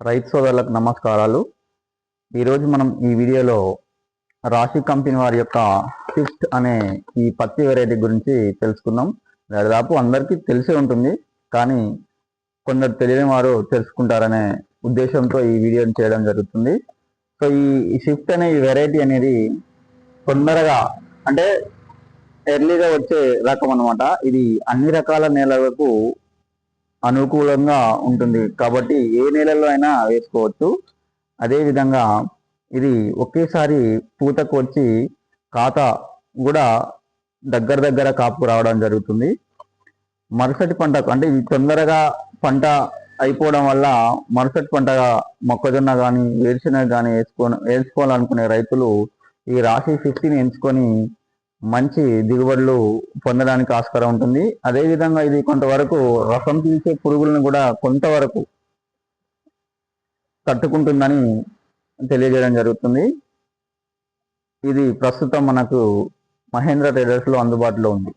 రైతు సోదరులకు నమస్కారాలు. ఈరోజు మనం ఈ వీడియోలో రాశి కంపెనీ వారి యొక్క స్విఫ్ట్ అనే ఈ పత్తి వెరైటీ గురించి తెలుసుకుందాం. దాదాపు అందరికీ తెలిసే ఉంటుంది, కానీ కొందరు తెలియని వారు తెలుసుకుంటారనే ఉద్దేశంతో ఈ వీడియోని చేయడం జరుగుతుంది. సో ఈ స్విఫ్ట్ అనే ఈ వెరైటీ అనేది తొందరగా అంటే ఎర్లీగా వచ్చే రకం అనమాట. ఇది అన్ని రకాల నేలలకు అనుకూలంగా ఉంటుంది కాబట్టి ఏ నేలల్లో అయినా వేసుకోవచ్చు. అదేవిధంగా ఇది ఒకేసారి పూతకు వచ్చి కాత కూడా దగ్గర కాపు రావడం జరుగుతుంది. మరుసటి పంటకు అంటే ఇది తొందరగా పంట అయిపోవడం వల్ల మరుసటి పంటగా మొక్కజొన్న కానీ వేరుశెనగ కానీ వేసుకోవాలనుకునే రైతులు ఈ రాశి 50ని ఎంచుకొని మంచి దిగుబడులు పొందడానికి ఆస్కారం ఉంటుంది. అదేవిధంగా ఇది కొంతవరకు రసం పీల్చే పురుగులను కూడా కొంతవరకు తట్టుకుంటుందని తెలియజేయడం జరుగుతుంది. ఇది ప్రస్తుతం మనకు మహేంద్ర ట్రేడర్స్లో అందుబాటులో ఉంది.